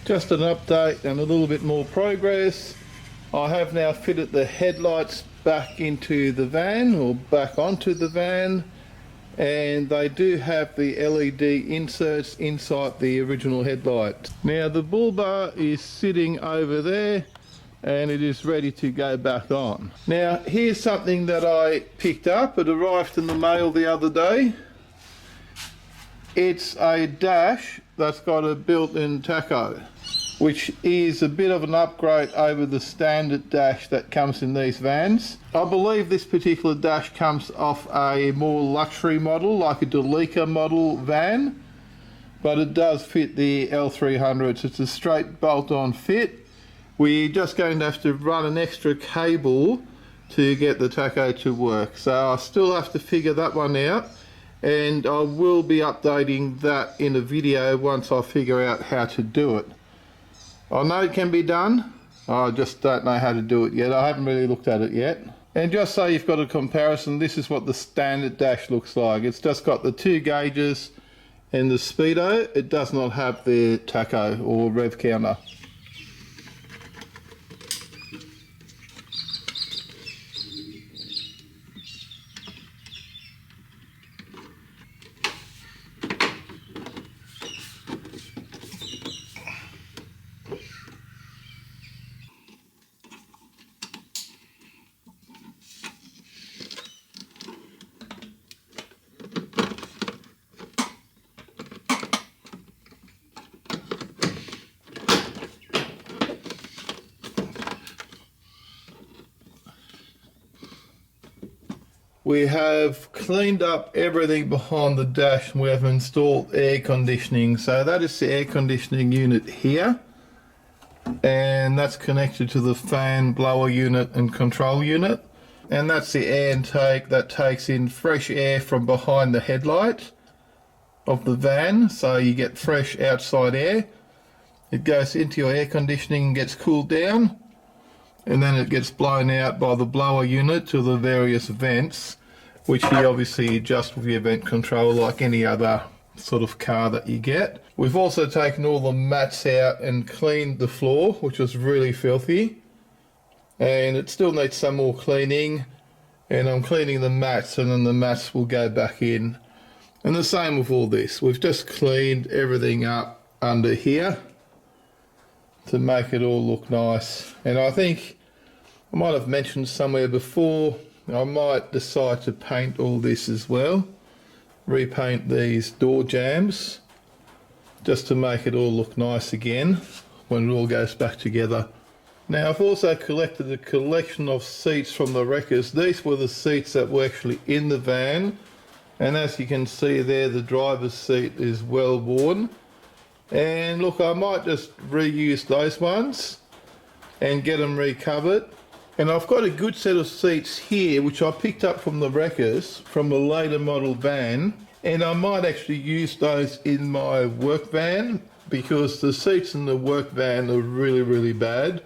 Just an update and a little bit more progress. I have now fitted the headlights back into the van, or back onto the van, and they do have the LED inserts inside the original headlight. Now the bull bar is sitting over there and it is ready to go back on. Now here's something that I picked up. It arrived in the mail the other day. It's a dash that's got a built-in tacho, which is a bit of an upgrade over the standard dash that comes in these vans. I believe this particular dash comes off a more luxury model, like a Delica model van, but it does fit the L300s. It's a straight bolt-on fit. We're just going to have to run an extra cable to get the tacho to work. So I still have to figure that one out, and I will be updating that in a video once I figure out how to do it. I know it can be done, I just don't know how to do it yet. I haven't really looked at it yet. And just so you've got a comparison, this is what the standard dash looks like. It's just got the 2 gauges and the speedo. It does not have the tacho or rev counter. We have cleaned up everything behind the dash and we have installed air conditioning. So that is the air conditioning unit here, and that's connected to the fan blower unit and control unit, and that's the air intake that takes in fresh air from behind the headlight of the van, so you get fresh outside air. It goes into your air conditioning and gets cooled down, and then it gets blown out by the blower unit to the various vents, which you obviously adjust with your vent control like any other sort of car that you get. We've also taken all the mats out and cleaned the floor, which was really filthy, and it still needs some more cleaning, and I'm cleaning the mats, and then the mats will go back in. And the same with all this. We've just cleaned everything up under here to make it all look nice. And I think I might have mentioned somewhere before, I might decide to paint all this as well, repaint these door jambs, just to make it all look nice again when it all goes back together. Now I've also collected a collection of seats from the wreckers. These were the seats that were actually in the van, and as you can see there, the driver's seat is well worn. And look, I might just reuse those ones and get them recovered. And I've got a good set of seats here which I picked up from the wreckers from a later model van, and I might actually use those in my work van, because the seats in the work van are really bad,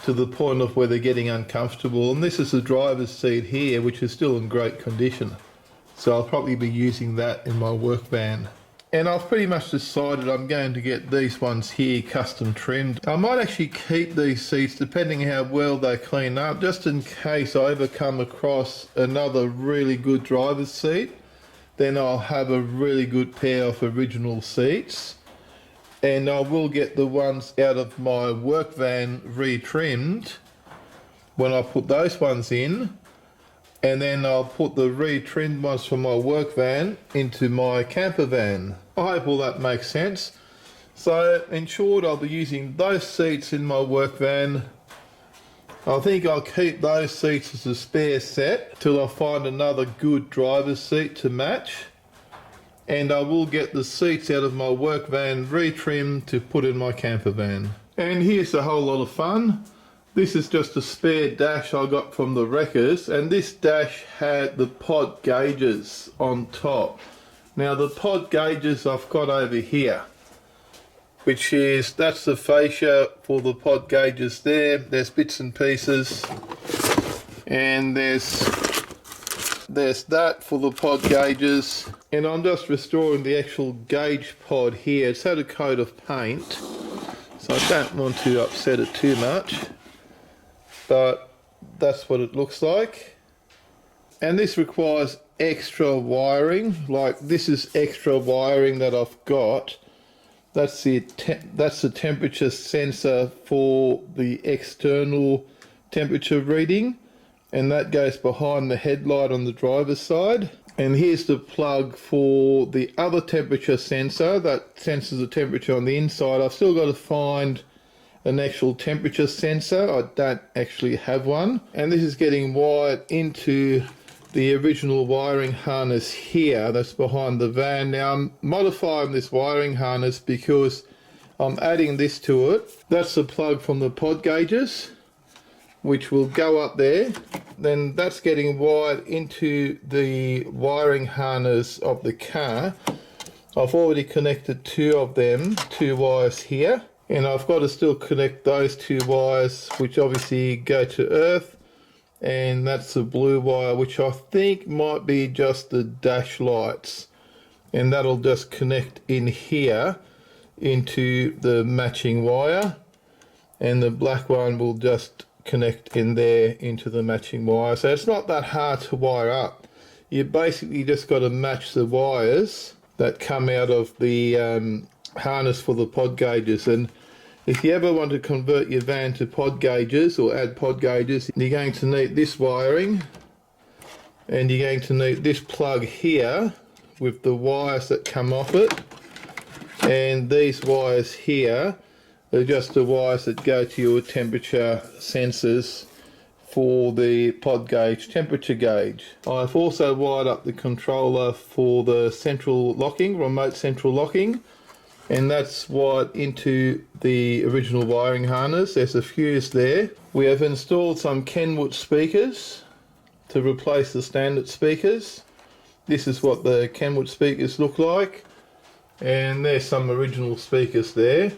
to the point of where they're getting uncomfortable. And this is the driver's seat here, which is still in great condition, so I'll probably be using that in my work van. And I've pretty much decided I'm going to get these ones here custom trimmed. I might actually keep these seats depending how well they clean up, just in case I ever come across another really good driver's seat. Then I'll have a really good pair of original seats, and I will get the ones out of my work van retrimmed when I put those ones in, and then I'll put the retrimmed ones from my work van into my camper van. I hope all that makes sense. So in short, I'll be using those seats in my work van. I think I'll keep those seats as a spare set till I find another good driver's seat to match, and I will get the seats out of my work van retrimmed to put in my camper van. And here's a whole lot of fun. This is just a spare dash I got from the wreckers, and this dash had the pod gauges on top. Now the pod gauges I've got over here, that's the fascia for the pod gauges there. There's bits and pieces, and there's that for the pod gauges, and I'm just restoring the actual gauge pod here. It's had a coat of paint, So I don't want to upset it too much, but that's what it looks like. And this requires extra wiring. Like, this is extra wiring that I've got. That's the temperature sensor for the external temperature reading, and that goes behind the headlight on the driver's side. And here's the plug for the other temperature sensor that senses the temperature on the inside. I've still got to find an actual temperature sensor. I don't actually have one. And this is getting wired into the original wiring harness here that's behind the van. Now I'm modifying this wiring harness because I'm adding this to it. That's the plug from the pod gauges, which will go up there. Then that's getting wired into the wiring harness of the car. I've already connected two of them, two wires here, and I've got to still connect those two wires, which obviously go to earth, and that's the blue wire, which I think might be just the dash lights, and that'll just connect in here into the matching wire, and the black one will just connect in there into the matching wire. So it's not that hard to wire up. You basically just got to match the wires that come out of the harness for the pod gauges. And if you ever want to convert your van to pod gauges or add pod gauges, you're going to need this wiring, and you're going to need this plug here with the wires that come off it, and these wires here are just the wires that go to your temperature sensors for the pod gauge temperature gauge. I've also wired up the controller for the central locking, remote central locking, and that's wired into the original wiring harness. There's a fuse there. We have installed some KenWood speakers to replace the standard speakers. This is what the KenWood speakers look like, and there's some original speakers there,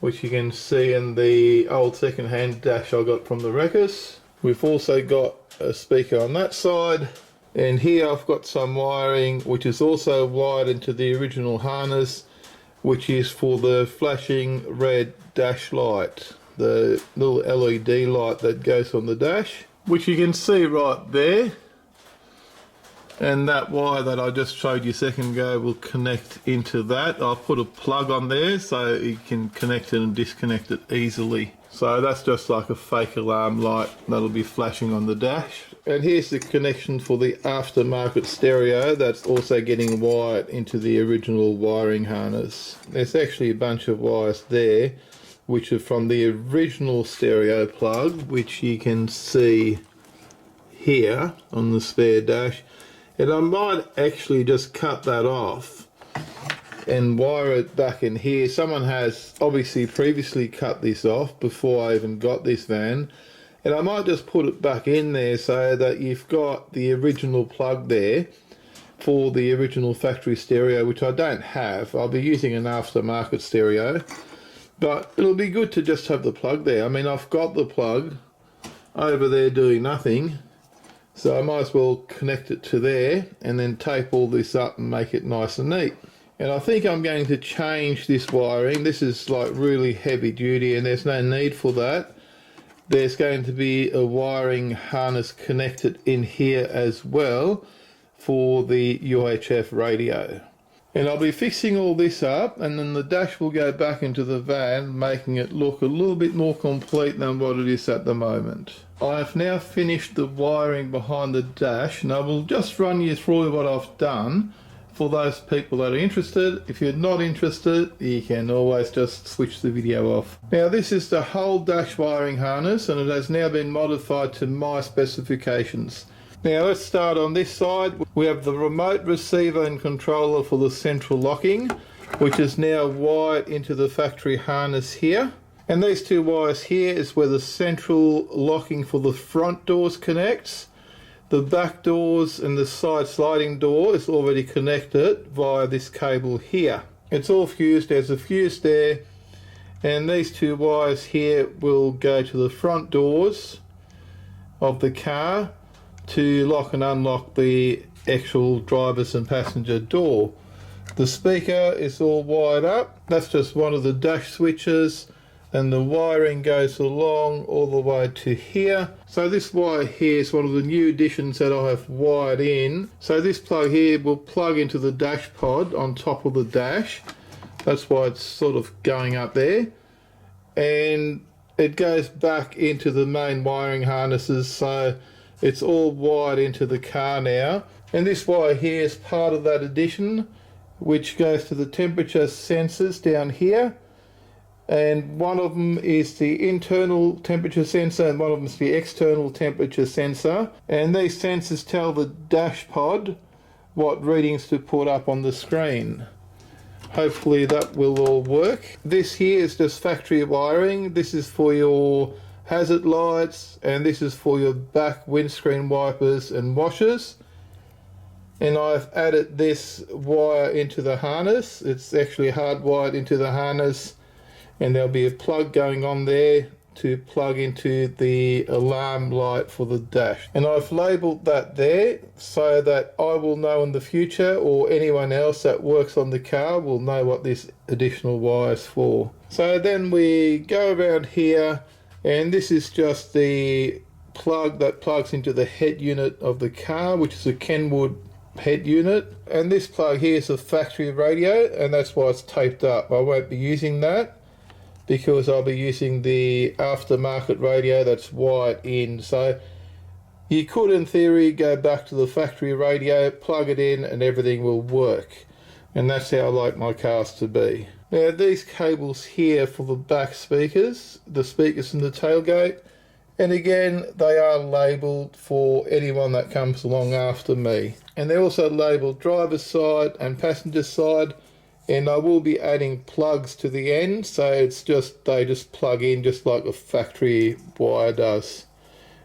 which you can see in the old second-hand dash I got from the wreckers. We've also got a speaker on that side, and here I've got some wiring which is also wired into the original harness, which is for the flashing red dash light, the little LED light that goes on the dash, which you can see right there. And that wire that I just showed you a second ago will connect into that. I'll put a plug on there so you can connect it and disconnect it easily. So that's just like a fake alarm light that'll be flashing on the dash. And here's the connection for the aftermarket stereo that's also getting wired into the original wiring harness. There's actually a bunch of wires there which are from the original stereo plug, which you can see here on the spare dash. And I might actually just cut that off and wire it back in here. Someone has obviously previously cut this off before I even got this van, and I might just put it back in there so that you've got the original plug there for the original factory stereo, which I don't have. I'll be using an aftermarket stereo, but it'll be good to just have the plug there. I mean, I've got the plug over there doing nothing, so I might as well connect it to there and then tape all this up and make it nice and neat. And I think I'm going to change this wiring. This is like really heavy duty and there's no need for that. There's going to be a wiring harness connected in here as well for the UHF radio. And I'll be fixing all this up, and then the dash will go back into the van, making it look a little bit more complete than what it is at the moment. I have now finished the wiring behind the dash, and I will just run you through what I've done for those people that are interested. If you're not interested, you can always just switch the video off. Now this is the whole dash wiring harness, and it has now been modified to my specifications. Now let's start on this side. We have the remote receiver and controller for the central locking, which is now wired into the factory harness here. And these two wires here is where the central locking for the front doors connects. The back doors and the side sliding door is already connected via this cable here. It's all fused, there's a fuse there, and these two wires here will go to the front doors of the car to lock and unlock the actual driver's and passenger door. The speaker is all wired up. That's just one of the dash switches, and the wiring goes along all the way to here. So this wire here is one of the new additions that I have wired in. So this plug here will plug into the dash pod on top of the dash. That's why it's sort of going up there. And it goes back into the main wiring harnesses, so it's all wired into the car now. And this wire here is part of that addition, which goes to the temperature sensors down here. And one of them is the internal temperature sensor and one of them is the external temperature sensor. And these sensors tell the dash pod what readings to put up on the screen. Hopefully that will all work. This here is just factory wiring. This is for your hazard lights and this is for your back windscreen wipers and washers. And I've added this wire into the harness. It's actually hardwired into the harness, and there'll be a plug going on there to plug into the alarm light for the dash. And I've labelled that there so that I will know in the future, or anyone else that works on the car will know what this additional wire is for. So then we go around here, and this is just the plug that plugs into the head unit of the car, which is a KenWood head unit. And this plug here is a factory radio, and that's why it's taped up. I won't be using that because I'll be using the aftermarket radio that's wired in. So you could in theory go back to the factory radio, plug it in, and everything will work. And that's how I like my cars to be. Now these cables here for the back speakers, the speakers in the tailgate, and again they are labelled for anyone that comes along after me. And they're also labelled driver's side and passenger side, and I will be adding plugs to the end, so it's just they just plug in just like a factory wire does,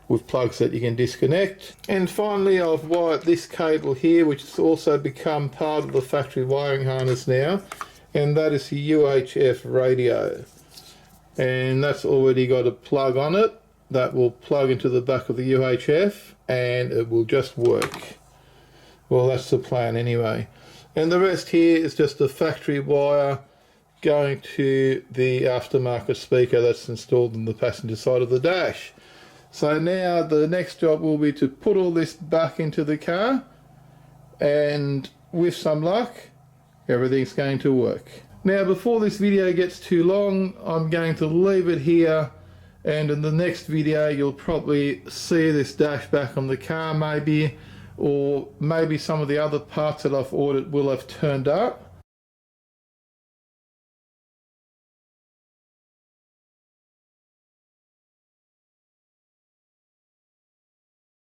with plugs that you can disconnect. And finally I've wired this cable here, which has also become part of the factory wiring harness now, and that is the UHF radio. And that's already got a plug on it that will plug into the back of the UHF and it will just work. Well, that's the plan anyway. And the rest here is just a factory wire going to the aftermarket speaker that's installed in the passenger side of the dash. So now the next job will be to put all this back into the car, and with some luck everything's going to work. Now before this video gets too long, I'm going to leave it here, and in the next video you'll probably see this dash back on the car maybe, or maybe some of the other parts that I've ordered will have turned up.